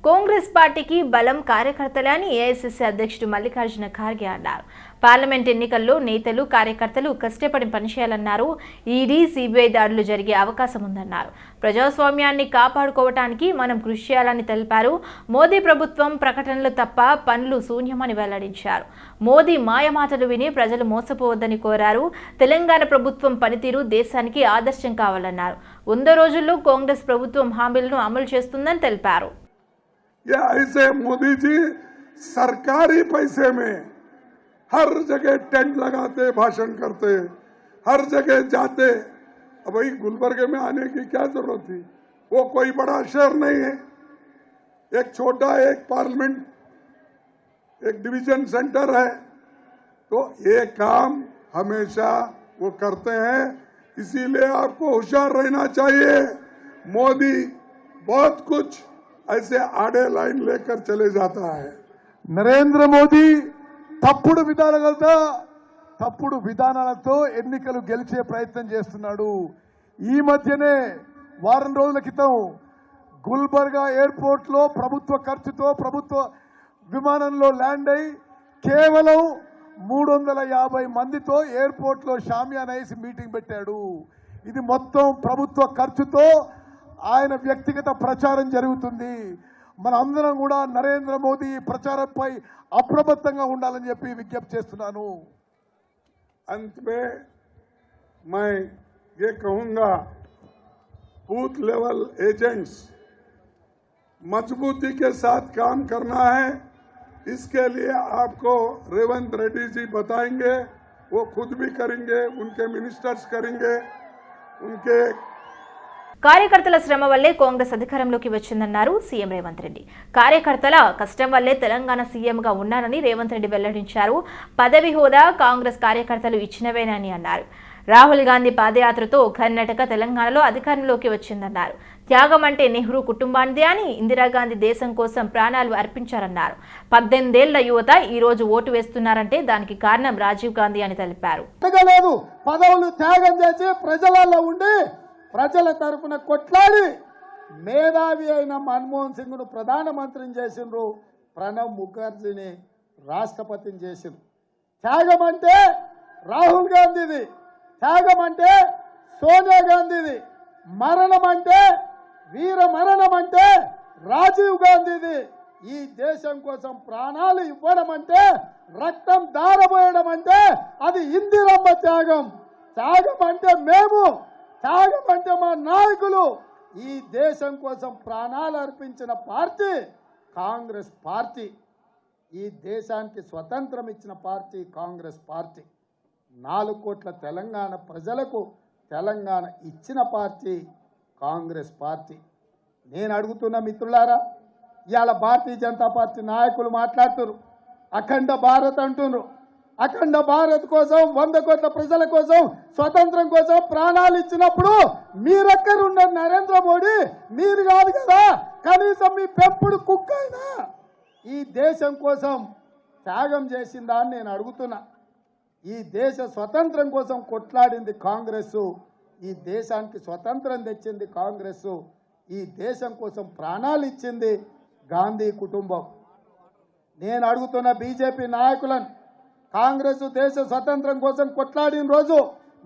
కాంగ్రెస్ పార్టీకి బలం కార్యకర్తలే అని ఏఐసీసీ అధ్యక్షుడు మల్లికార్జున ఖార్గే అన్నారు. పార్లమెంట్ ఎన్నికల్లో నేతలు కార్యకర్తలు కష్టపడి పనిచేయాలన్నారు. ఈడీ సిబిఐ దాడులు జరిగే అవకాశం ఉందన్నారు. ప్రజాస్వామ్యాన్ని కాపాడుకోవడానికి మనం కృషి చేయాలని తెలిపారు. మోదీ ప్రభుత్వం ప్రకటనలు తప్ప పనులు శూన్యమని వెల్లడించారు. మోదీ మాయమాటలు విని ప్రజలు మోసపోవద్దని కోరారు. తెలంగాణ ప్రభుత్వం పనితీరు దేశానికి ఆదర్శం కావాలన్నారు. 100 రోజుల్లో కాంగ్రెస్ ప్రభుత్వం హామీలను అమలు చేస్తుందని తెలిపారు. ये ऐसे मोदी जी सरकारी पैसे में हर जगह टेंट लगाते, भाषण करते, हर जगह जाते। अब भाई गुलबर्ग में आने की क्या जरूरत थी? वो कोई बड़ा शहर नहीं है, एक छोटा एक पार्लियामेंट, एक डिवीजन सेंटर है। तो ये काम हमेशा वो करते हैं, इसीलिए आपको होशियार रहना चाहिए। मोदी बहुत कुछ ऐसे आड़े लाइन लेकर चले जाता है. నరేంద్ర మోదీ తప్పుడు విధానాలతో ఎన్నికలు గెలిచే ప్రయత్నం చేస్తున్నాడు. ఈ మధ్యనే వారం రోజుల క్రితం గుల్బర్గా ఎయిర్పోర్ట్ లో ప్రభుత్వ ఖర్చుతో ప్రభుత్వ విమానంలో ల్యాండ్ అయి కేవలం 350 మందితో ఎయిర్పోర్ట్ లో షామియానా వేసి మీటింగ్ పెట్టాడు. ఇది మొత్తం ప్రభుత్వ ఖర్చుతో ఆయన వ్యక్తిగత ప్రచారం జరుగుతుంది. మన అందరం కూడా నరేంద్ర మోదీ ప్రచారంపై అప్రమత్తంగా ఉండాలని చెప్పి విజ్ఞప్తి చేస్తున్నాను. अंत में मैं ये कहूंगा, बूथ लेवल एजेंट्स मजबूती के साथ काम करना है. इसके लिए आपको रेवंत रेड्डी जी बताएंगे, वो खुद भी करेंगे, उनके मिनिस्टर्स करेंगे. उनके కార్యకర్తల శ్రమ వల్లే కాంగ్రెస్ అధికారంలోకి వచ్చిందన్నారు సీఎం రేవంత్ రెడ్డి. కార్యకర్తల కష్టం వల్లే తెలంగాణ సీఎంగా ఉన్నారని రేవంత్ రెడ్డి వెల్లడించారు. పదవి హోదా కాంగ్రెస్ కార్యకర్తలు ఇచ్చినవేనని అన్నారు. రాహుల్ గాంధీ పాదయాత్రతో కర్ణాటక తెలంగాణలో అధికారంలోకి వచ్చిందన్నారు. త్యాగం అంటే నెహ్రూ కుటుంబానిదే అని, ఇందిరాగాంధీ దేశం కోసం ప్రాణాలు అర్పించారన్నారు. 18 ఏళ్ల యువత ఈ రోజు ఓటు వేస్తున్నారంటే దానికి కారణం రాజీవ్ గాంధీ అని తెలిపారు. పదవులు త్యాగం చేసి ప్రజలలో ఉండి ప్రజల తరఫున కొట్లాడి మేధావి అయిన మన్మోహన్ సింగ్ను ప్రధానమంత్రిని చేసిండ్రు, ప్రణబ్ ముఖర్జీని రాష్ట్రపతిని చేసిండ్రు. త్యాగం అంటే రాహుల్ గాంధీది, త్యాగం అంటే సోనియా గాంధీది, మరణం అంటే వీర మరణం అంటే రాజీవ్ గాంధీది. ఈ దేశం కోసం ప్రాణాలు ఇవ్వడం అంటే, రక్తం దారబోయడం అంటే అది ఇందిరమ్మ త్యాగం. త్యాగం అంటే మేము, త్యాగం అంటే మా నాయకులు. ఈ దేశం కోసం ప్రాణాలు అర్పించిన పార్టీ కాంగ్రెస్ పార్టీ. ఈ దేశానికి స్వతంత్రం ఇచ్చిన పార్టీ కాంగ్రెస్ పార్టీ. 4 కోట్ల తెలంగాణ ప్రజలకు తెలంగాణ ఇచ్చిన పార్టీ కాంగ్రెస్ పార్టీ. నేను అడుగుతున్న మిత్రులారా, ఇవాళ భారతీయ జనతా పార్టీ నాయకులు మాట్లాడుతున్నారు, అఖండ భారత్ అంటున్నారు. అఖండ భారత్ కోసం 100 కోట్ల ప్రజల కోసం స్వతంత్రం కోసం ప్రాణాలు ఇచ్చినప్పుడు మీరెక్కడున్న నరేంద్ర మోడీ? మీరు కాదు కదా, కనీసం మీ పెంపుడు కుక్క అయినా ఈ దేశం కోసం త్యాగం చేసిందా అని నేను అడుగుతున్నా. ఈ దేశ స్వతంత్రం కోసం కొట్లాడింది కాంగ్రెస్, ఈ దేశానికి స్వతంత్రం తెచ్చింది కాంగ్రెస్, ఈ దేశం కోసం ప్రాణాలు ఇచ్చింది గాంధీ కుటుంబం. నేను అడుగుతున్న బీజేపీ నాయకులను, కాంగ్రెస్ దేశ స్వతంత్రం కోసం కొట్లాడిన రోజు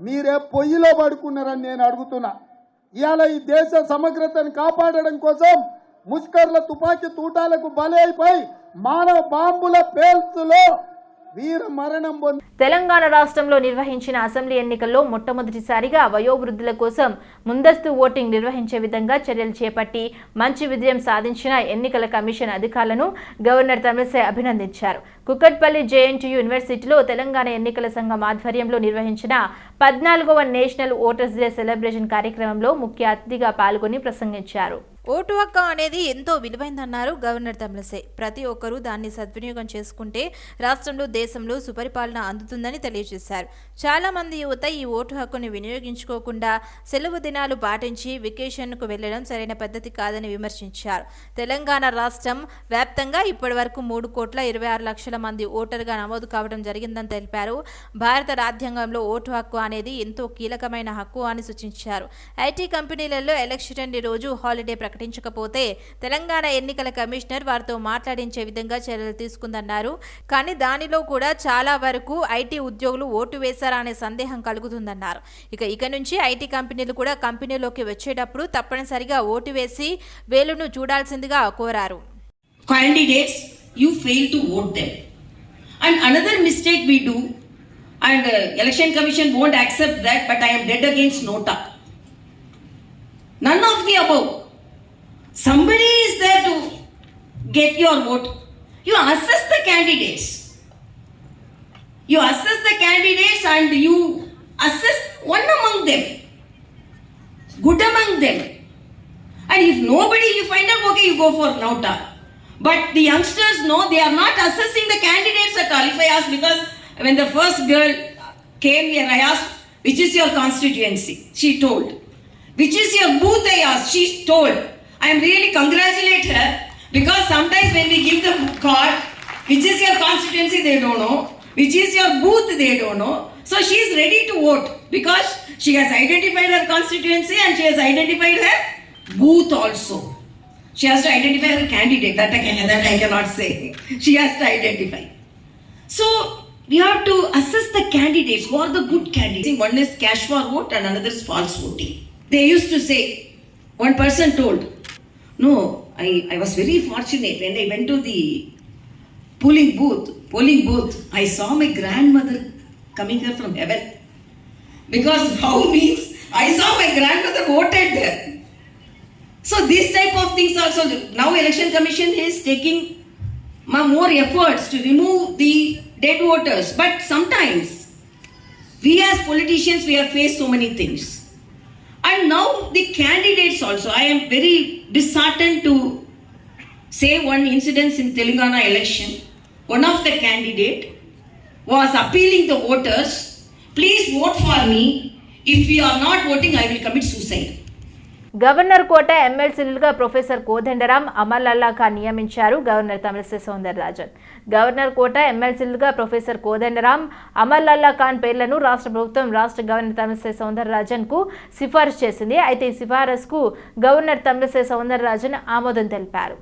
మీరే పొయ్యిలో పడుకున్నారని నేను అడుగుతున్నా. ఇవాళ ఈ దేశ సమగ్రతను కాపాడడం కోసం ముష్కర్ల తుపాకీ తూటాలకు బలి అయిపోయి మానవ బాంబుల పేల్చులో వీర మరణం పొంది తెలంగాణ రాష్ట్రంలో నిర్వహించిన అసెంబ్లీ ఎన్నికల్లో మొట్టమొదటిసారిగా వయోవృద్ధుల కోసం ముందస్తు ఓటింగ్ నిర్వహించే విధంగా చర్యలు చేపట్టి మంచి విజయం సాధించిన ఎన్నికల కమిషన్ అధికారులను గవర్నర్ తమిళిసై అభినందించారు. కుకట్పల్లి జేఎన్టీయూ యూనివర్సిటీలో తెలంగాణ ఎన్నికల సంఘం ఆధ్వర్యంలో నిర్వహించిన 14వ నేషనల్ ఓటర్స్ డే సెలబ్రేషన్ కార్యక్రమంలో ముఖ్య అతిథిగా పాల్గొని ప్రసంగించారు. ఓటు హక్కు అనేది ఎంతో విలువైందన్నారు గవర్నర్ తమిళిసై. ప్రతి ఒక్కరూ దాన్ని సద్వినియోగం చేసుకుంటే రాష్ట్రంలో దేశంలో సుపరిపాలన అందుతుందని తెలియజేశారు. చాలా మంది యువత ఈ ఓటు హక్కుని వినియోగించుకోకుండా సెలవు దినాలు పాటించి వెకేషన్కు వెళ్లడం సరైన పద్ధతి కాదని విమర్శించారు. తెలంగాణ రాష్ట్రం వ్యాప్తంగా ఇప్పటి వరకు 3,26,00,000 మంది ఓటర్గా నమోదు కావడం జరిగిందని తెలిపారు. భారత రాజ్యాంగంలో ఓటు హక్కు అనేది ఎంతో కీలకమైన హక్కు అని సూచించారు. ఐటీ కంపెనీలలో ఎలక్షన్ రోజు హాలిడే ప్రకటించకపోతే తెలంగాణ ఎన్నికల కమిషనర్ వారితో మాట్లాడించే విధంగా చర్యలు తీసుకుందన్నారు. కానీ దానిలో కూడా చాలా వరకు ఐటీ ఉద్యోగులు ఓటు వేశారా అనే సందేహం కలుగుతుందన్నారు. ఇక నుంచి ఐటీ కంపెనీలు కూడా కంపెనీలోకి వచ్చేటప్పుడు తప్పనిసరిగా ఓటు వేసి వేలును చూడాల్సిందిగా కోరారు. Candidates, you fail to vote them. And another mistake we do, and Election Commission won't accept that, but I am dead against Nota. None of the above. Somebody is there to get your vote. You assess the candidates. You assess the candidates and you assess one among them, good among them. And if nobody, you find out, okay, you go for Nota. But the youngsters know they are not assessing the candidates at all. If I ask, because when the first girl came here, I asked, which is your constituency? She told. Which is your booth? I asked. She told. I am really congratulate her, because sometimes when we give the card, which is your constituency, they don't know. Which is your booth, they don't know. So she is ready to vote because she has identified her constituency and she has identified her booth also. She has to identify her candidate. That I cannot say. She has to identify. So we have to assess the candidates. Who are the good candidates? One is cash for vote and another is false voting. They used to say, one person told, no, I was very fortunate when I went to the polling booth. I saw my grandmother coming here from heaven. Because how means I saw my grandmother voted there. So this type of things also, now Election Commission is taking more efforts to remove the dead voters. But sometimes we as politicians, we have faced so many things. And now the candidates also, I am very disheartened to say one incident in Telangana election. One of the candidate was appealing the voters, please vote for me. If you are not voting, I will commit suicide. Governor quota ఎమ్మెల్సీలుగా professor Kodandaram, అమర్లల్లా ఖాన్ నియమించారు governor Tamilisai Soundararajan. Governor quota ఎమ్మెల్సీలుగా professor Kodandaram, అమర్లల్లా ఖాన్ పేర్లను రాష్ట్ర ప్రభుత్వం రాష్ట్ర governor Tamilisai Soundararajan కు సిఫారసు చేసింది. అయితే ఈ సిఫారసుకు గవర్నర్ తమిళిసై సౌందరరాజన్ ఆమోదం తెలిపారు.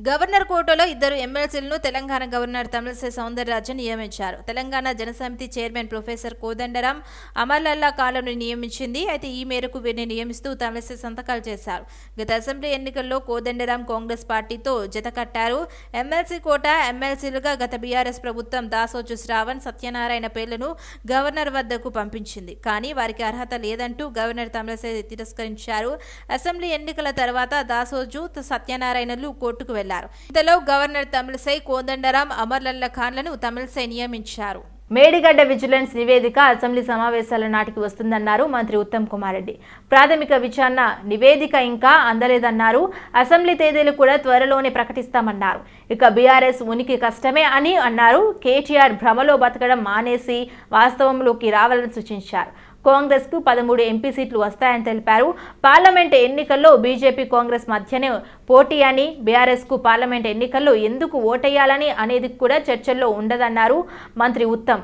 గవర్నర్ కోటలో 2 ఎమ్మెల్సీలను తెలంగాణ గవర్నర్ తమిళిసై సౌందరరాజన్ నియమించారు. తెలంగాణ జనసమితి చైర్మన్ ప్రొఫెసర్ కోదండరాం అమర్లల్లా ఖాన్లను నియమించింది. అయితే ఈ మేరకు వీరిని నియమిస్తూ తమిళిసై సంతకాలు చేశారు. గత అసెంబ్లీ ఎన్నికల్లో కోదండరాం కాంగ్రెస్ పార్టీతో జతకట్టారు. ఎమ్మెల్సీ కోట ఎమ్మెల్సీలుగా గత బీఆర్ఎస్ ప్రభుత్వం దాసోజు శ్రావణ్, సత్యనారాయణ పేర్లను గవర్నర్ వద్దకు పంపించింది. కానీ వారికి అర్హత లేదంటూ గవర్నర్ తమిళిసై తిరస్కరించారు. అసెంబ్లీ ఎన్నికల తర్వాత దాసోజు, సత్యనారాయణలు కోర్టుకు వెళ్లారు. ఇంతలో గవర్నర్ తమిళిసై కోదండరాం, అమర్లల్లా ఖాన్లను తమిళిసై నియమించారు. మేడిగడ్డ విజిలెన్స్ నివేదిక అసెంబ్లీ సమావేశాల నాటికి వస్తుందన్నారు మంత్రి ఉత్తమ్ కుమార్ రెడ్డి. ప్రాథమిక విచారణ నివేదిక ఇంకా అందలేదన్నారు. అసెంబ్లీ తేదీలు కూడా త్వరలోనే ప్రకటిస్తామన్నారు. ఇక బీఆర్ఎస్ ఉనికి కష్టమే అని అన్నారు. కేటీఆర్ భ్రమలో బతకడం మానేసి వాస్తవంలోకి రావాలని సూచించారు. కాంగ్రెస్ కు 13 ఎంపీ సీట్లు వస్తాయని తెలిపారు. పార్లమెంట్ ఎన్నికల్లో బీజేపీ కాంగ్రెస్ మధ్యనే పోటీ అని, బీఆర్ఎస్ కు పార్లమెంట్ ఎన్నికల్లో ఎందుకు ఓటేయాలని అనేది కూడా చర్చల్లో ఉండదన్నారు మంత్రి ఉత్తమ్.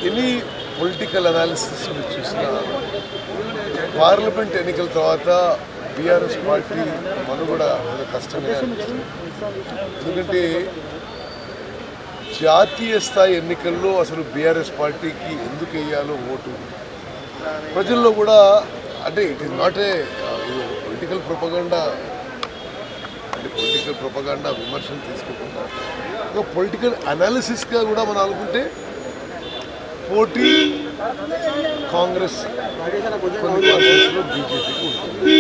ఎనీ పొలిటికల్ అనాలిసిస్ చూసినా పార్లమెంట్ ఎన్నికల తర్వాత బీఆర్ఎస్ పార్టీ మనుగడ కష్టమే. ఎందుకంటే జాతీయ స్థాయి ఎన్నికల్లో అసలు బీఆర్ఎస్ పార్టీకి ఎందుకు వేయాలో ఓటు ప్రజల్లో కూడా, అంటే it is not a political propaganda విమర్శలు తీసుకోకుండా ఒక పొలిటికల్ అనాలిసిస్గా కూడా మనం అనుకుంటే పోటీ కాంగ్రెస్ కొన్ని కాన్స్టిట్యూన్సీలో బీజేపీకి ఉంటుంది.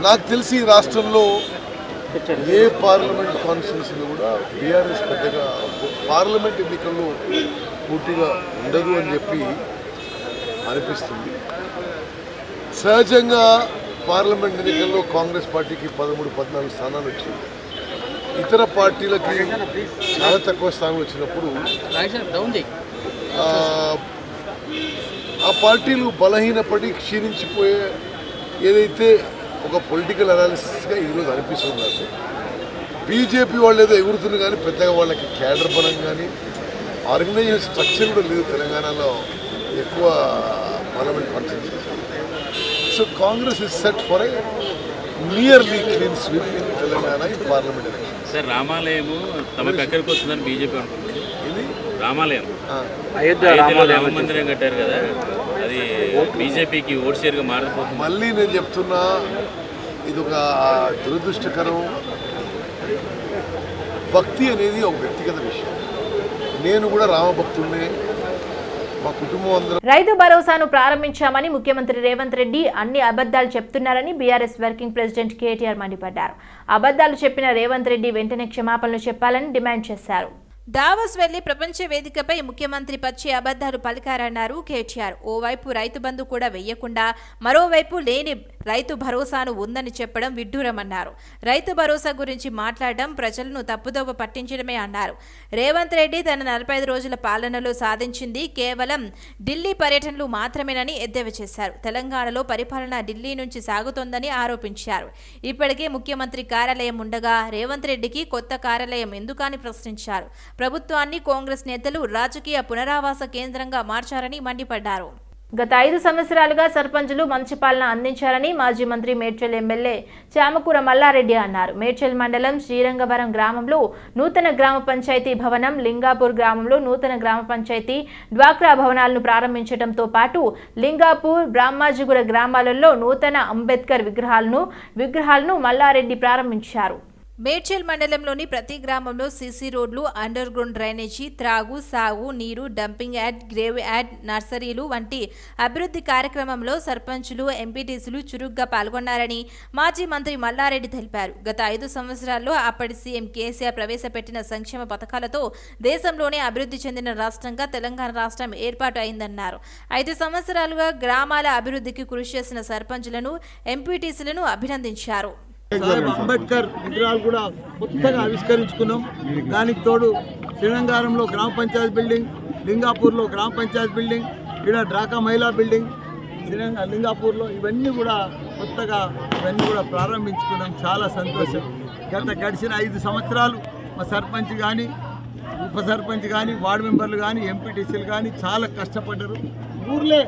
నాకు తెలిసి ఈ రాష్ట్రంలో ఏ పార్లమెంట్ కాన్స్టిట్యూన్సీలో కూడా బీఆర్ఎస్ పెద్దగా పార్లమెంట్ ఎన్నికల్లో పోటీగా ఉండదు అని చెప్పి అనిపిస్తుంది. సహజంగా పార్లమెంట్ ఎన్నికల్లో కాంగ్రెస్ పార్టీకి 13-14 స్థానాలు వచ్చింది. ఇతర పార్టీలకి చాలా తక్కువ స్థానాలు వచ్చినప్పుడు ఆ పార్టీలు బలహీనపడి క్షీణించిపోయే ఏదైతే ఒక పొలిటికల్ అనాలిసిస్గా ఈరోజు అనిపిస్తుంది. నాకు బీజేపీ వాళ్ళు ఏదో ఎగురుతుంది కానీ పెద్దగా వాళ్ళకి క్యాడర్ బలం కానీ ఆర్గనైజేషన్ స్ట్రక్చర్ కూడా లేదు తెలంగాణలో ఎక్కువ parliament constituency. So Congress is set for a nearly clean sweep in Telangana in parliament election. Sir రామాలయము తమకు ఎక్కడికి వస్తుందని బీజేపీ అనుకుంటుంది. ఇది రామాలయం అయోధ్యలో రామ మందిరం కట్టారు కదా, అది బీజేపీకి ఓట్ షేర్గా మారిపోతుంది. మళ్ళీ నేను చెప్తున్నా, ఇది ఒక దురదృష్టకరం. భక్తి అనేది ఒక వ్యక్తిగత విషయం. నేను కూడా రామభక్తుడినే, మా కుటుంబం అందరం. రైతు భరోసాను ప్రారంభించామని ముఖ్యమంత్రి రేవంత్ రెడ్డి అన్ని అబద్ధాలు చెప్తున్నారని బీఆర్ఎస్ వర్కింగ్ ప్రెసిడెంట్ కేటీఆర్ మండిపడ్డారు. అబద్ధాలు చెప్పిన రేవంత్ రెడ్డి వెంటనే క్షమాపణలు చెప్పాలని డిమాండ్ చేశారు. దావోస్ వెళ్లి ప్రపంచ వేదికపై ముఖ్యమంత్రి పచ్చి అబద్ధాలు పలికారన్నారు కేటీఆర్. ఓవైపు రైతు బంధు కూడా వెయ్యకుండా మరోవైపు లేని రైతు భరోసాను ఉందని చెప్పడం విడ్డూరమన్నారు. రైతు భరోసా గురించి మాట్లాడడం ప్రజలను తప్పుదోవ పట్టించడమే అన్నారు. రేవంత్ రెడ్డి తన 45 రోజుల పాలనలో సాధించింది కేవలం ఢిల్లీ పర్యటనలు మాత్రమేనని ఎద్దేవా చేశారు. తెలంగాణలో పరిపాలన ఢిల్లీ నుంచి సాగుతోందని ఆరోపించారు. ఇప్పటికే ముఖ్యమంత్రి కార్యాలయం ఉండగా రేవంత్ రెడ్డికి కొత్త కార్యాలయం ఎందుకని ప్రశ్నించారు. ప్రభుత్వాన్ని కాంగ్రెస్ నేతలు రాజకీయ పునరావాస కేంద్రంగా మార్చారని మండిపడ్డారు. గత 5 సంవత్సరాలుగా సర్పంచులు మంచి పాలన అందించారని మాజీ మంత్రి మేడ్చల్ ఎమ్మెల్యే చామకూర మల్లారెడ్డి అన్నారు. మేడ్చల్ మండలం శ్రీరంగవరం గ్రామంలో నూతన గ్రామ పంచాయతీ భవనం, లింగాపూర్ గ్రామంలో నూతన గ్రామ పంచాయతీ డ్వాక్రా భవనాలను ప్రారంభించడంతో పాటు లింగాపూర్, బ్రాహ్మాజిగూడ గ్రామాలలో నూతన అంబేద్కర్ విగ్రహాలను మల్లారెడ్డి ప్రారంభించారు. మేడ్చల్ మండలంలోని ప్రతి గ్రామంలో సీసీ రోడ్లు, అండర్ గ్రౌండ్ డ్రైనేజీ, త్రాగు, సాగు నీరు, డంపింగ్ యార్డ్, గ్రేవ్ యార్డ్, నర్సరీలు వంటి అభివృద్ధి కార్యక్రమంలో సర్పంచులు, ఎంపీటీసీలు చురుగ్గా పాల్గొన్నారని మాజీ మంత్రి మల్లారెడ్డి తెలిపారు. గత 5 సంవత్సరాల్లో అప్పటి సీఎం కేసీఆర్ ప్రవేశపెట్టిన సంక్షేమ పథకాలతో దేశంలోనే అభివృద్ధి చెందిన రాష్ట్రంగా తెలంగాణ రాష్ట్రం ఏర్పాటు అయిందన్నారు. 5 సంవత్సరాలుగా గ్రామాల అభివృద్ధికి కృషి చేసిన సర్పంచులను, ఎంపీటీసీలను అభినందించారు. అంబేద్కర్ విగ్రహాలు కూడా కొత్తగా ఆవిష్కరించుకున్నాం. దానికి తోడు శ్రీరంగారంలో గ్రామ పంచాయతీ బిల్డింగ్, లింగాపూర్లో గ్రామ పంచాయతీ బిల్డింగ్, ఇక్కడ డ్రాకా మహిళా బిల్డింగ్ లింగాపూర్లో ఇవన్నీ కూడా కొత్తగా ప్రారంభించుకున్నాం. చాలా సంతోషం. గడిచిన 5 సంవత్సరాలు మా సర్పంచ్ కానీ, ఉప సర్పంచ్ కానీ, వార్డు మెంబర్లు కానీ, ఎంపీటీసీలు కానీ చాలా కష్టపడ్డారు. ఊర్లే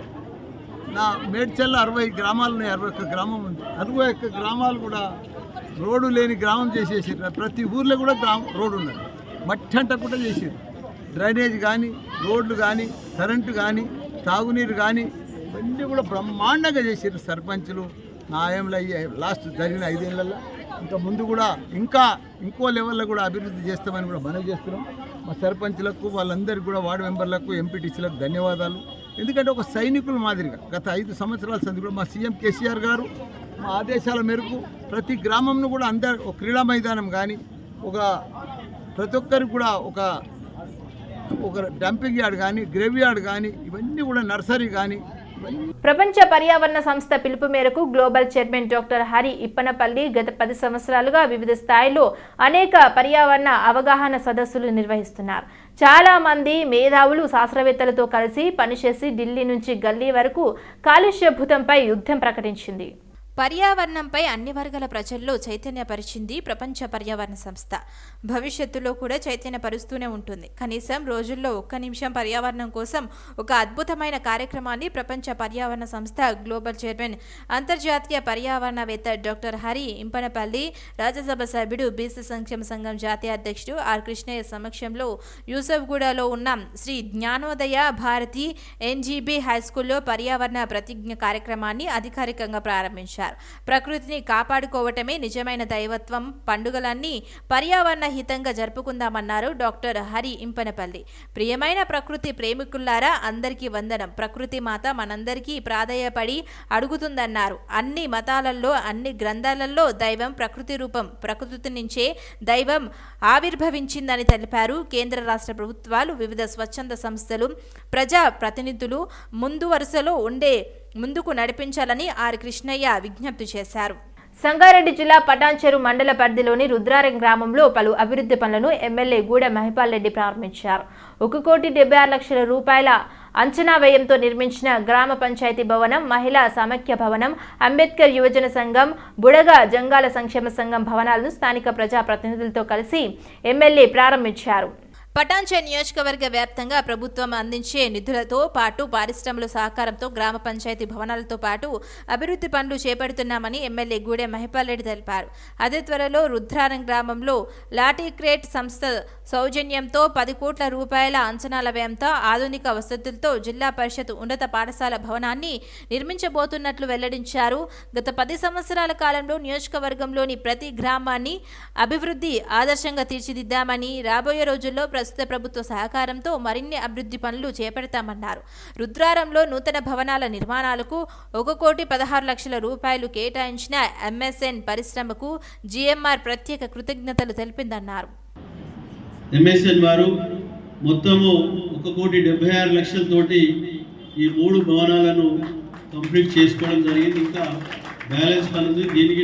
నా మేడ్చల్లో 60 గ్రామాలు ఉన్నాయి, 61 గ్రామం ఉంది. 61 గ్రామాలు కూడా రోడ్డు లేని గ్రామం చేసేసారు. ప్రతి ఊర్లో కూడా రోడ్డు ఉన్నది. మట్టి అంట కూడా చేసారు. డ్రైనేజ్ కానీ, రోడ్లు కానీ, కరెంటు కానీ, తాగునీరు కానీ ఇవన్నీ కూడా బ్రహ్మాండంగా చేసారు సర్పంచులు. న్యాయంలో లాస్ట్ జరిగిన 5 ఏళ్లలో ఇంకా ముందు కూడా ఇంకో లెవెల్లో కూడా అభివృద్ధి చేస్తామని కూడా మనవి చేస్తున్నాం. మా సర్పంచులకు, వాళ్ళందరికీ కూడా, వార్డు మెంబర్లకు, ఎంపీటీసీలకు ధన్యవాదాలు. ఎందుకంటే ఒక సైనికుల మాదిరిగా గత 5 సంవత్సరాల సంది కూడా మా సీఎం కేసీఆర్ గారు మా ఆదేశాల మేరకు ప్రతి గ్రామంను కూడా ఒక క్రీడా మైదానం కానీ, ప్రతి ఒక్కరికి కూడా ఒక డంపింగ్ యార్డ్ కానీ, గ్రేవ్ యార్డ్ కానీ, ఇవన్నీ కూడా నర్సరీ కానీ. ప్రపంచ పర్యావరణ సంస్థ పిలుపు మేరకు global chairman doctor Hari Ippanapalli గత 10 సంవత్సరాలుగా వివిధ స్థాయిలో అనేక పర్యావరణ అవగాహన సదస్సులు నిర్వహిస్తున్నారు. చాలా మంది మేధావులు, శాస్త్రవేత్తలతో కలిసి పనిచేసి ఢిల్లీ నుంచి గల్లీ వరకు కాలుష్య భూతంపై యుద్ధం ప్రకటించింది. పర్యావరణంపై అన్ని వర్గాల ప్రజల్లో చైతన్యపరిచింది ప్రపంచ పర్యావరణ సంస్థ. భవిష్యత్తులో కూడా చైతన్యపరుస్తూనే ఉంటుంది. కనీసం రోజుల్లో 1 నిమిషం పర్యావరణం కోసం ఒక అద్భుతమైన కార్యక్రమాన్ని ప్రపంచ పర్యావరణ సంస్థ గ్లోబల్ చైర్మన్, అంతర్జాతీయ పర్యావరణవేత్త డాక్టర్ హరి ఇంపనపల్లి, రాజ్యసభ సభ్యుడు, బీసీ సంక్షేమ సంఘం జాతీయ అధ్యక్షుడు ఆర్ కృష్ణయ్య సమక్షంలో యూసఫ్గూడలో ఉన్న శ్రీ జ్ఞానోదయ భారతి ఎన్జీబీ హైస్కూల్లో పర్యావరణ ప్రతిజ్ఞ కార్యక్రమాన్ని అధికారికంగా ప్రారంభించారు. ప్రకృతిని కాపాడుకోవటమే నిజమైన దైవత్వం. పండుగలన్నీ పర్యావరణ హితంగా జరుపుకుందామన్నారు డాక్టర్ హరి ఇంపనపల్లి. ప్రియమైన ప్రకృతి ప్రేమికులారా, అందరికీ వందనం. ప్రకృతి మాత మనందరికీ ప్రాధేయపడి అడుగుతుందన్నారు. అన్ని మతాలలో, అన్ని గ్రంథాలలో దైవం ప్రకృతి రూపం. ప్రకృతి నుంచే దైవం ఆవిర్భవించిందని తెలిపారు. కేంద్ర రాష్ట్ర ప్రభుత్వాలు, వివిధ స్వచ్ఛంద సంస్థలు, ప్రజా ప్రతినిధులు ముందు వరుసలో ముందుకు నడిపించాలని ఆర్ కృష్ణయ్య విజ్ఞప్తి చేశారు. సంగారెడ్డి జిల్లా పటాన్చెరు మండల పరిధిలోని రుద్రారం గ్రామంలో పలు అభివృద్ధి పనులను ఎమ్మెల్యే గూడ మహిపాల్ రెడ్డి ప్రారంభించారు. 1,76,00,000 రూపాయల అంచనా వ్యయంతో నిర్మించిన గ్రామ పంచాయతీ భవనం, మహిళా సమైక్య భవనం, అంబేద్కర్ యువజన సంఘం, బుడగ జంగాల సంక్షేమ సంఘం భవనాలను స్థానిక ప్రజా ప్రతినిధులతో కలిసి ఎమ్మెల్యే ప్రారంభించారు. పటాన్చెరు నియోజకవర్గ వ్యాప్తంగా ప్రభుత్వం అందించే నిధులతో పాటు పారిశ్రమల సహకారంతో గ్రామ పంచాయతీ భవనాలతో పాటు అభివృద్ధి పనులు చేపడుతున్నామని ఎమ్మెల్యే గూడెం మహిపాల్ రెడ్డి తెలిపారు. అదే త్వరలో రుద్రారం గ్రామంలో లాటిక్రేట్ సంస్థ సౌజన్యంతో 10 కోట్ల రూపాయల అంచనాల వ్యయంతో ఆధునిక వసతులతో జిల్లా పరిషత్ ఉన్నత పాఠశాల భవనాన్ని నిర్మించబోతున్నట్లు వెల్లడించారు. గత 10 సంవత్సరాల కాలంలో నియోజకవర్గంలోని ప్రతి గ్రామాన్ని అభివృద్ధి ఆదర్శంగా తీర్చిదిద్దామని రాబోయే రోజుల్లో ప్రస్తుత ప్రభుత్వ సహకారంతో మరిన్ని అభివృద్ధి పనులు చేపడతామన్నారు. రుద్రారంలో నూతన భవనాల నిర్మాణాలకు 1,16,00,000 రూపాయలు కేటాయించిన ఎంఎస్ఎన్ పరిశ్రమకు జిఎంఆర్ ప్రత్యేక కృతజ్ఞతలు తెలిపిందన్నారు. ఎంఎస్ఎన్ వారు మొత్తము 1,76,00,000 తోటి ఈ 3 భవనాలను కంప్లీట్ చేసుకోవడం జరిగింది. ఇంకా బ్యాలెన్స్ పనుంది. దీనికి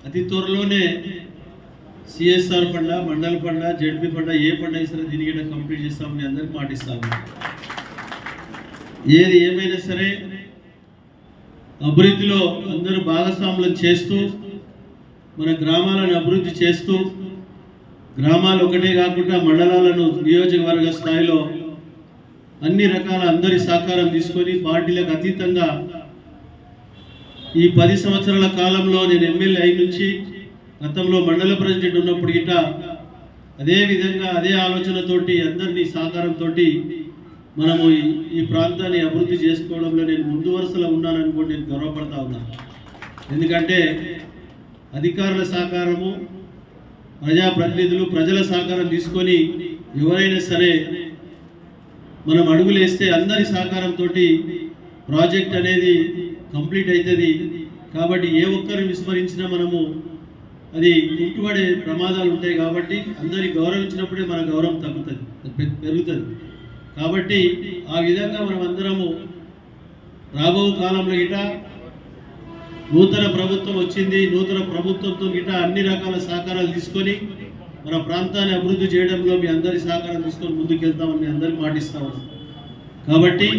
అతి త్వరలోనే సిఎస్ఆర్ ఫండ్, మండల ఫండ్, జెడ్పీ ఫండ్, ఏ ఫండ్ అయినా సరే దీనికి కంప్లీట్ చేస్తామని అందరికి మాటిస్తాము. ఏది ఏమైనా సరే అభివృద్ధిలో అందరూ భాగస్వాములను చేస్తూ మన గ్రామాలను అభివృద్ధి చేస్తూ గ్రామాలు ఒకటే కాకుండా మండలాలను నియోజకవర్గ స్థాయిలో అన్ని రకాల అందరి సహకారం తీసుకొని పార్టీలకు అతీతంగా ఈ 10 సంవత్సరాల కాలంలో నేను ఎమ్మెల్యే అయి నుంచి గతంలో మండల ప్రెసిడెంట్ ఉన్నప్పుడు గిట అదే విధంగా అదే ఆలోచనతోటి అందరినీ సహకారంతో మనము ఈ ప్రాంతాన్ని అభివృద్ధి చేసుకోవడంలో నేను ముందు వరుసలో ఉన్నానని కూడా నేను గర్వపడతా ఉన్నాను. ఎందుకంటే అధికారుల సహకారము, ప్రజాప్రతినిధులు, ప్రజల సహకారం తీసుకొని ఎవరైనా సరే మనం అడుగులేస్తే అందరి సహకారంతో ప్రాజెక్ట్ అనేది కంప్లీట్ అవుతుంది. కాబట్టి ఏ ఒక్కరిని విస్మరించినా మనము అది కుంటుపడే ప్రమాదాలు ఉంటాయి. కాబట్టి అందరి గౌరవించినప్పుడే మన గౌరవం పెరుగుతుంది. కాబట్టి ఆ విధంగా మనం అందరము రాబో కాలంలో గిట నూతన ప్రభుత్వం వచ్చింది. నూతన ప్రభుత్వంతో గిట అన్ని రకాల సహకారాలు తీసుకొని మన ప్రాంతాన్ని అభివృద్ధి చేయడంలో మీ అందరి సహకారం తీసుకొని ముందుకెళ్తామని అందరికి మాటిస్తా ఉన్నాం. కాబట్టి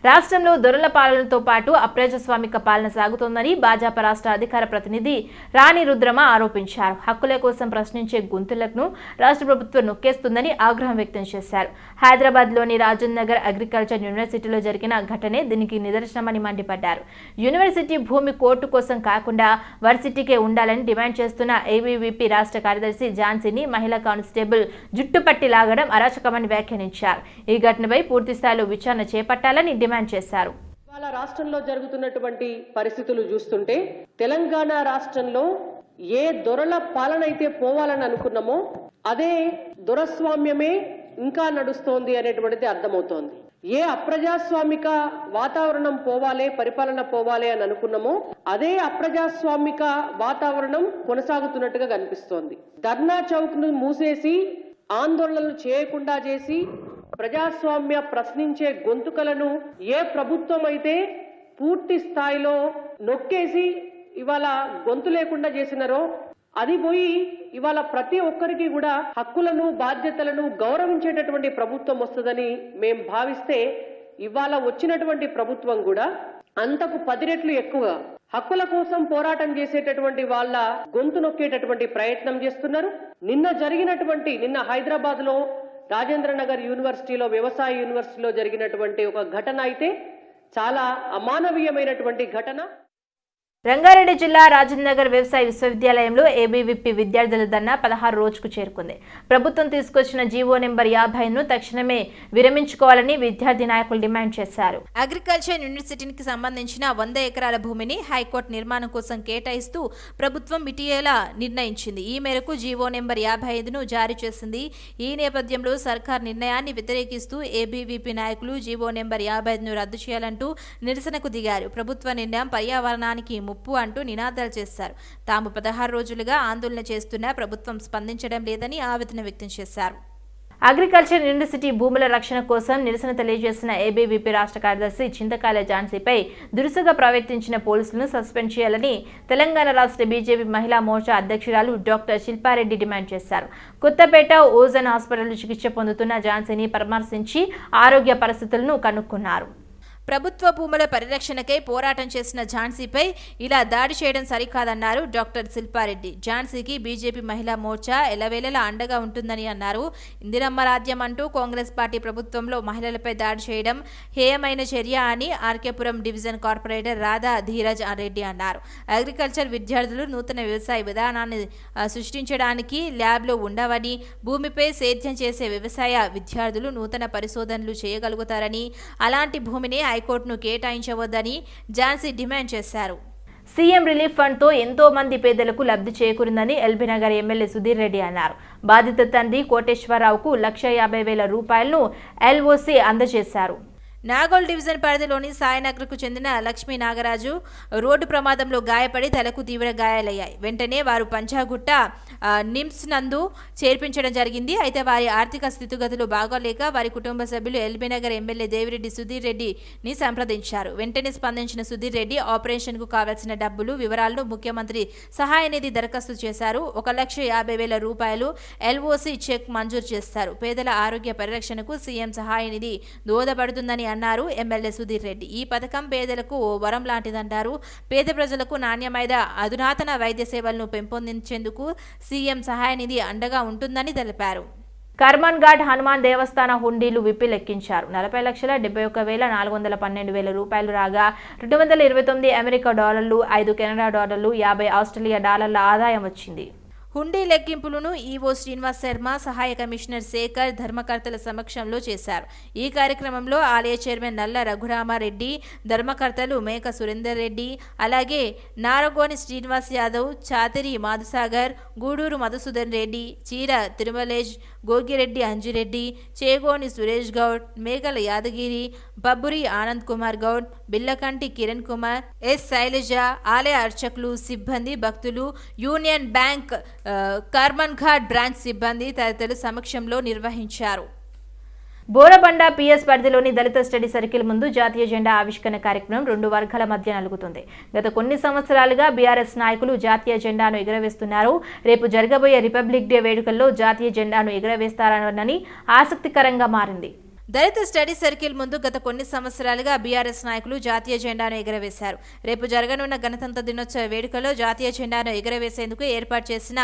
రాష్ట్రంలో దొరల పాలనతో పాటు అప్రజాస్వామిక పాలన సాగుతోందని భాజపా రాష్ట్ర అధికార ప్రతినిధి రాణి రుద్రమ ఆరోపించారు. హక్కుల కోసం ప్రశ్నించే గొంతులను రాష్ట్ర ప్రభుత్వం నొక్కేస్తుందని ఆగ్రహం వ్యక్తం చేశారు. హైదరాబాద్లోని రాజేంద్ర నగర్ అగ్రికల్చర్ యూనివర్సిటీలో జరిగిన ఘటనే దీనికి నిదర్శనమని మండిపడ్డారు. యూనివర్సిటీ భూమి కోర్టు కోసం కాకుండా వర్సిటీకే ఉండాలని డిమాండ్ చేస్తున్న ఏబీవీపీ రాష్ట్ర కార్యదర్శి ఝాన్సీని మహిళా కానిస్టేబుల్ జుట్టుపట్టి లాగడం అరాచకమని వ్యాఖ్యానించారు. ఈ ఘటనపై పూర్తిస్థాయిలో విచారణ చేపట్టాలని డిమాండ్ చేశారు. ఇవాళ రాష్ట్రంలో జరుగుతున్నటువంటి పరిస్థితులు చూస్తుంటే తెలంగాణ రాష్ట్రంలో ఏ దొరల పాలన అయితే పోవాలని అనుకున్నామో అదే దొరస్వామ్యమే ఇంకా నడుస్తోంది అనేటువంటిది అర్థమవుతోంది. ఏ అప్రజాస్వామిక వాతావరణం పోవాలే, పరిపాలన పోవాలే అని అనుకున్నామో అదే అప్రజాస్వామిక వాతావరణం కొనసాగుతున్నట్టుగా కనిపిస్తోంది. ధర్నా చౌక్ ను మూసేసి ఆందోళనలు చేయకుండా చేసి ప్రజాస్వామ్య ప్రశ్నించే గొంతుకలను ఏ ప్రభుత్వం అయితే పూర్తి స్థాయిలో నొక్కేసి ఇవాళ గొంతు లేకుండా చేసినారో అది పోయి ఇవాళ ప్రతి ఒక్కరికి కూడా హక్కులను, బాధ్యతలను గౌరవించేటటువంటి ప్రభుత్వం వస్తుందని మేం భావిస్తే ఇవాళ వచ్చినటువంటి ప్రభుత్వం కూడా అంతకు 10 రెట్లు ఎక్కువ హక్కుల కోసం పోరాటం చేసేటటువంటి వాళ్ళ గొంతు నొక్కేటటువంటి ప్రయత్నం చేస్తున్నారు. నిన్న హైదరాబాద్ లో రాజేంద్ర నగర్ యూనివర్సిటీలో, వ్యవసాయ యూనివర్సిటీలో జరిగినటువంటి ఒక ఘటన అయితే చాలా అమానవీయమైనటువంటి ఘటన. రంగారెడ్డి జిల్లా రాజేంద్ర నగర్ వ్యవసాయ విశ్వవిద్యాలయంలో ఏబీవీపీ విద్యార్థుల ధర్నా 16 రోజుకు చేరుకుంది. ప్రభుత్వం తీసుకొచ్చిన జీవో నెంబర్ 50ను తక్షణమే విరమించుకోవాలని విద్యార్థి నాయకులు డిమాండ్ చేశారు. అగ్రికల్చర్ యూనివర్సిటీకి సంబంధించిన 100 ఎకరాల భూమిని హైకోర్టు నిర్మాణం కోసం కేటాయిస్తూ ప్రభుత్వం ఇటీవల నిర్ణయించింది. ఈ మేరకు జీవో నెంబర్ 55ను జారీ చేసింది. ఈ నేపథ్యంలో సర్కార్ నిర్ణయాన్ని వ్యతిరేకిస్తూ ఏబీవీపీ నాయకులు జీవో నెంబర్ 55ను రద్దు చేయాలంటూ నిరసనకు దిగారు. ప్రభుత్వ నిర్ణయం పర్యావరణానికి ముప్పు అంటూ నినాదాలు చేశారు. తాము 16 రోజులుగా ఆందోళన చేస్తున్నా ప్రభుత్వం స్పందించడం లేదని ఆవేదన వ్యక్తం చేశారు. అగ్రికల్చర్ యూనివర్సిటీ భూముల రక్షణ కోసం నిరసన తెలియజేసిన ఏబీవీపీ రాష్ట్ర కార్యదర్శి చింతకాయల ఝాన్సీపై దురుసుగా ప్రవర్తించిన పోలీసులను సస్పెండ్ చేయాలని తెలంగాణ రాష్ట్ర బీజేపీ మహిళా మోర్చా అధ్యక్షురాలు డాక్టర్ శిల్పారెడ్డి డిమాండ్ చేశారు. కొత్తపేట ఓజన్ హాస్పిటల్లో చికిత్స పొందుతున్న ఝాన్సీని పరామర్శించి ఆరోగ్య పరిస్థితులను కనుక్కున్నారు. ప్రభుత్వ భూముల పరిరక్షణకై పోరాటం చేసిన ఝాన్సీపై ఇలా దాడి చేయడం సరికాదన్నారు డాక్టర్ శిల్పారెడ్డి. ఝాన్సీకి బీజేపీ మహిళా మోర్చా ఎల్లవేళలా అండగా ఉంటుందని అన్నారు. ఇందిరమ్మ రాజ్యం అంటూ కాంగ్రెస్ పార్టీ ప్రభుత్వంలో మహిళలపై దాడి చేయడం హేయమైన చర్య అని ఆర్కేపురం డివిజన్ కార్పొరేటర్ రాధా ధీరజ్ రెడ్డి అన్నారు. అగ్రికల్చర్ విద్యార్థులు నూతన వ్యవసాయ విధానాన్ని సృష్టించడానికి ల్యాబ్లో ఉండవని, భూమిపై సేద్యం చేసే వ్యవసాయ విద్యార్థులు నూతన పరిశోధనలు చేయగలుగుతారని, అలాంటి భూమిని హైకోర్టును కేటాయించవద్దని ఝాన్సీ డిమాండ్ చేశారు. సీఎం రిలీఫ్ ఫండ్తో ఎంతో మంది పేదలకు లబ్ధి చేకూరిందని ఎల్బీనగర్ ఎమ్మెల్యే సుధీర్ రెడ్డి అన్నారు. బాధిత తండ్రి కోటేశ్వరరావుకు 1,50,000 రూపాయలను ఎల్ఓసీ అందజేశారు. నాగోల్ డివిజన్ పరిధిలోని సాయినగర్కు చెందిన లక్ష్మీ నాగరాజు రోడ్డు ప్రమాదంలో గాయపడి తలకు తీవ్ర గాయాలయ్యాయి. వెంటనే వారు పంచాగుట్ట నిమ్స్ నందు చేర్పించడం జరిగింది. అయితే వారి ఆర్థిక స్థితిగతులు బాగోలేక వారి కుటుంబ సభ్యులు ఎల్బీనగర్ ఎమ్మెల్యే దేవిరెడ్డి సుధీర్ రెడ్డిని సంప్రదించారు. వెంటనే స్పందించిన సుధీర్ రెడ్డి ఆపరేషన్కు కావాల్సిన డబ్బులు వివరాలను ముఖ్యమంత్రి సహాయ నిధి దరఖాస్తు చేశారు. 1,50,000 రూపాయలు ఎల్ఓసీ చెక్ మంజూరు చేస్తారు. పేదల ఆరోగ్య పరిరక్షణకు సీఎం సహాయ నిధి దోహదపడుతుందని అన్నారు ఎమ్మెల్యే సుధీర్ రెడ్డి. ఈ పథకం పేదలకు ఓ వరం లాంటిదన్నారు. పేద ప్రజలకు నాణ్యమైన అధునాతన వైద్య సేవలను పెంపొందించేందుకు సీఎం సహాయ నిధి అండగా ఉంటుందని తెలిపారు. కర్మన్ ఘాట్ హనుమాన్ దేవస్థాన హుండీలు విప్పి లెక్కించారు. 40,71,412 రూపాయలు రాగా 229 అమెరికా డాలర్లు, 5 కెనడా డాలర్లు, 50 ఆస్ట్రేలియా డాలర్ల ఆదాయం వచ్చింది. హుండీ లెక్కింపులను ఈవో శ్రీనివాస్ శర్మ, సహాయ కమిషనర్ శేఖర్ ధర్మకర్తల సమక్షంలో చేశారు. ఈ కార్యక్రమంలో ఆలయ చైర్మన్ నల్ల రఘురామారెడ్డి, ధర్మకర్తలు మేక సురేందర్ రెడ్డి, అలాగే నారగోని శ్రీనివాస్ యాదవ్, చాతిరి మాధుసాగర్, గూడూరు మధుసూదన్ రెడ్డి, చీర తిరుమలేజ్, గోగిరెడ్డి అంజిరెడ్డి, చేగోని సురేష్ గౌడ్, మేకల యాదగిరి, బబ్బురి ఆనంద్ కుమార్ గౌడ్, బిల్లకంటి కిరణ్ కుమార్, ఎస్ శైలజ, ఆలయ అర్చకులు, సిబ్బంది, భక్తులు, union bank Karman ghat branch సిబ్బంది తదితరుల సమక్షంలో నిర్వహించారు. బోరబండ పిఎస్ పరిధిలోని దళిత స్టడీ సర్కిల్ ముందు జాతీయ జెండా ఆవిష్కరణ కార్యక్రమం 2 వర్గాల మధ్య నలుగుతుంది. గత కొన్ని సంవత్సరాలుగా బీఆర్ఎస్ నాయకులు జాతీయ జెండాను ఎగురవేస్తున్నారు. రేపు జరగబోయే రిపబ్లిక్ డే వేడుకల్లో జాతీయ జెండాను ఎగురవేస్తారని ఆసక్తికరంగా మారింది. దళిత స్టడీ సర్కిల్ ముందు గత కొన్ని సంవత్సరాలుగా బీఆర్ఎస్ నాయకులు జాతీయ జెండాను ఎగురవేశారు. రేపు జరగనున్న గణతంత్ర దినోత్సవ వేడుకలో జాతీయ జెండాను ఎగురవేసేందుకు ఏర్పాటు చేసిన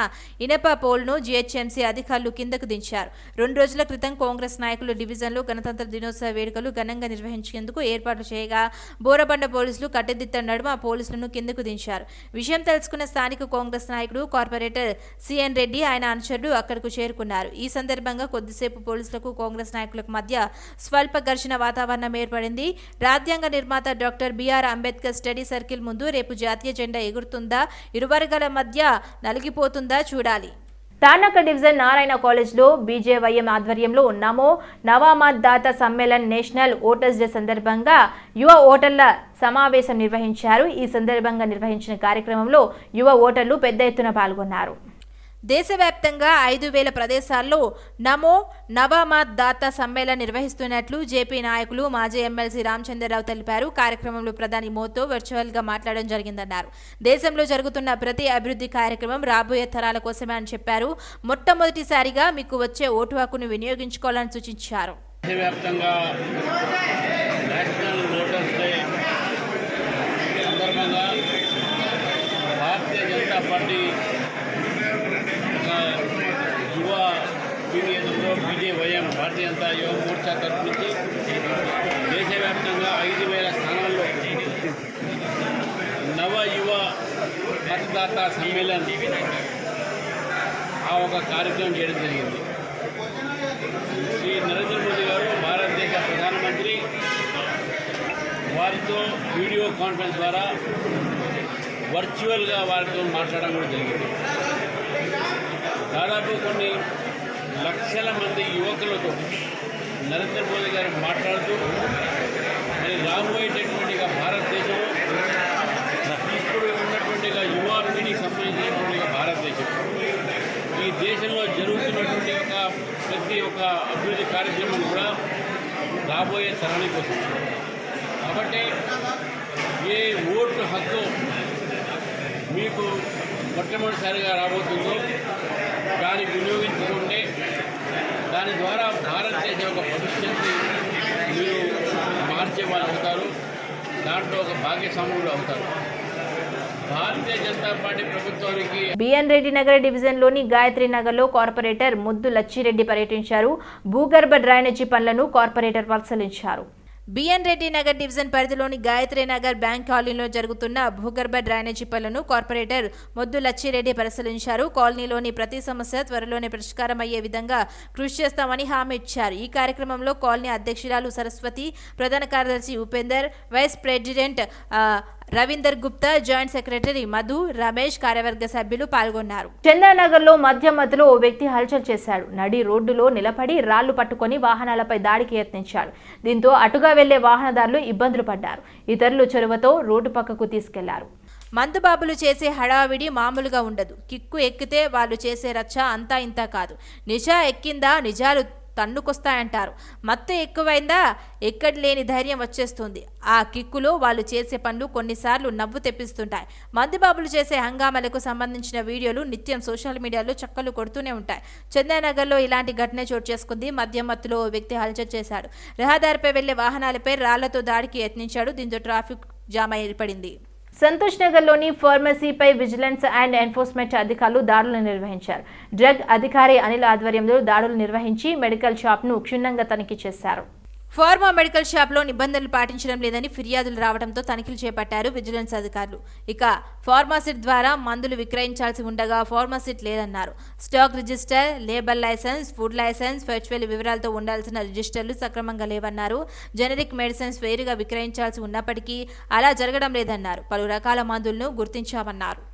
ఇనప పోల్ను జీహెచ్ఎంసీ అధికారులు కిందకు దించారు. 2 రోజుల క్రితం కాంగ్రెస్ నాయకులు డివిజన్లో గణతంత్ర దినోత్సవ వేడుకలు ఘనంగా నిర్వహించేందుకు ఏర్పాట్లు చేయగా బోరబండ పోలీసులు కట్టెదిట్ట నడుమ పోలీసులను కిందకు దించారు. విషయం తెలుసుకున్న స్థానిక కాంగ్రెస్ నాయకుడు కార్పొరేటర్ సిఎన్ రెడ్డి, ఆయన అనుచరులు అక్కడకు చేరుకున్నారు. ఈ సందర్భంగా కొద్దిసేపు పోలీసులకు కాంగ్రెస్ నాయకులకు మధ్య స్వల్ప ఘర్షణ వాతావరణం ఏర్పడింది. రాజ్యాంగ నిర్మాత doctor BR Ambedkar study circle ముందు రేపు జాతీయ జెండా ఎగురుతుందా, ఇరు వర్గాల మధ్య నలిగిపోతుందా చూడాలి. తానక డివిజన్ నారాయణ కాలేజ్లో బీజేవైఎం ఆధ్వర్యంలో నమో నవమతదాత సమ్మేళన్ నేషనల్ ఓటర్స్ డే సందర్భంగా యువ ఓటర్ల సమావేశం నిర్వహించారు. ఈ సందర్భంగా నిర్వహించిన కార్యక్రమంలో యువ ఓటర్లు పెద్ద ఎత్తున పాల్గొన్నారు. దేశవ్యాప్తంగా 5,000 ప్రదేశాల్లో నమో నవమతదాత సమ్మేళనం నిర్వహిస్తున్నట్లు జేపీ నాయకులు మాజీ ఎమ్మెల్సీ రామచంద్రరావు తెలిపారు. కార్యక్రమంలో ప్రధాని మోదీతో వర్చువల్గా మాట్లాడడం జరిగిందన్నారు. దేశంలో జరుగుతున్న ప్రతి అభివృద్ధి కార్యక్రమం రాబోయే తరాల కోసమే అని చెప్పారు. మొట్టమొదటిసారిగా మీకు వచ్చే ఓటు హక్కును వినియోగించుకోవాలని సూచించారు. దేశవ్యాప్తంగా నేషనల్ ఓటర్స్ డే సందర్భంగా భారతీయ జనతా పార్టీ యువ యూనియన్లో బీజేవైఎం భారతీయ జనతా యువ మోర్చా తరఫు నుంచి దేశవ్యాప్తంగా 5,000 స్థానాల్లో నవ యువ మతదాత సమ్మేళన్ ఆ ఒక కార్యక్రమం చేయడం జరిగింది. శ్రీ నరేంద్ర మోదీ గారు భారతదేశ ప్రధానమంత్రి వారితో వీడియో కాన్ఫరెన్స్ ద్వారా వర్చువల్గా వారితో మాట్లాడడం కూడా జరిగింది. దాదాపు కొన్ని లక్షల మంది యువకులతో నరేంద్ర మోదీ గారు మాట్లాడుతూ మరి రాబోయేటటువంటి భారతదేశం ఇప్పుడు ఉన్నటువంటి యువ పీఢీకి సంబంధించినటువంటి భారతదేశం ఈ దేశంలో జరుగుతున్నటువంటి ప్రతి ఒక్క అభివృద్ధి కార్యక్రమం కూడా రాబోయే తరానికి వస్తుంది. కాబట్టి ఏ ఓటు హక్కు మీకు మొట్టమొదటిసారిగా రాబోతుందో దాన్ని వినియోగించుకుంటే దాని ద్వారా భారతదేశం యొక్క భవిష్యత్తు మీరు మార్చే వాళ్ళు అవుతారు. దాంట్లో ఒక భాగ్యస్వాములు కూడా అవుతారు. భారతీయ జనతా పార్టీ ప్రభుత్వానికి బిఎన్ రెడ్డి నగర్ డివిజన్లోని గాయత్రి నగర్లో కార్పొరేటర్ ముద్దు లచ్చిరెడ్డి పర్యటించారు. భూగర్భ డ్రైనేజీ పనులను కార్పొరేటర్ పరిశీలించారు. బిఎన్ రెడ్డి నగర్ డివిజన్ పరిధిలోని గాయత్రి నగర్ బ్యాంక్ కాలనీలో జరుగుతున్న భూగర్భ డ్రైనేజీ పనులను కార్పొరేటర్ మొద్దు లచ్చిరెడ్డి పరిశీలించారు. కాలనీలోని ప్రతి సమస్య త్వరలోనే పరిష్కారం అయ్యే విధంగా కృషి చేస్తామని హామీ ఇచ్చారు. ఈ కార్యక్రమంలో కాలనీ అధ్యక్షురాలు సరస్వతి, ప్రధాన కార్యదర్శి Upender, vice president Ravinder Gupta, joint secretary Madhu, Ramesh, కార్యవర్గ సభ్యులు పాల్గొన్నారు. చందానగర్లో మధ్యలో ఓ వ్యక్తి హల్చల్ చేశాడు. నడి రోడ్డులో నిలబడి రాళ్లు పట్టుకొని వాహనాలపై దాడికి యత్నించాడు. దీంతో అటుగా వెళ్లే వాహనదారులు ఇబ్బందులు పడ్డారు. ఇతరులు చొరవతో రోడ్డు పక్కకు తీసుకెళ్లారు. మందుబాబులు చేసే హడావిడి మామూలుగా ఉండదు. కిక్కు ఎక్కితే వాళ్ళు చేసే రచ్చ అంతా ఇంతా కాదు. నిజా ఎక్కిందా నిజాలు తన్నుకొస్తాయంటారు. మత్తు ఎక్కువైందా ఎక్కడి లేని ధైర్యం వచ్చేస్తుంది. ఆ కిక్కులో వాళ్ళు చేసే పనులు కొన్నిసార్లు నవ్వు తెప్పిస్తుంటాయి. మందుబాబులు చేసే హంగామాలకు సంబంధించిన వీడియోలు నిత్యం సోషల్ మీడియాలో చక్కలు కొడుతూనే ఉంటాయి. చందానగర్లో ఇలాంటి ఘటన చోటు చేసుకుంది. మద్యం మత్తులో ఓ వ్యక్తి హల్చల్ చేశాడు. రహదారిపై వెళ్లే వాహనాలపై రాళ్లతో దాడికి యత్నించాడు. దీంతో ట్రాఫిక్ జామ్ ఏర్పడింది. సంతోష్ నగర్లోని ఫార్మసీపై విజిలెన్స్ అండ్ ఎన్ఫోర్స్మెంట్ అధికారులు దాడులు నిర్వహించారు. డ్రగ్ అధికారి అనిల్ ఆధ్వర్యంలో దాడులు నిర్వహించి మెడికల్ షాప్ను క్షుణ్ణంగా తనిఖీ చేశారు. ఫార్మా మెడికల్ షాప్లో నిబంధనలు పాటించడం లేదని ఫిర్యాదులు రావడంతో తనిఖీలు చేపట్టారు విజిలెన్స్ అధికారులు. ఇక ఫార్మాసిట్ ద్వారా మందులు విక్రయించాల్సి ఉండగా ఫార్మాసిట్ లేదన్నారు. Stock register, labour licence, food licence, virtual వివరాలతో ఉండాల్సిన రిజిస్టర్లు సక్రమంగా లేవన్నారు. జెనరిక్ మెడిసిన్స్ వేరుగా విక్రయించాల్సి ఉన్నప్పటికీ అలా జరగడం లేదన్నారు. పలు రకాల మందులను గుర్తించామన్నారు.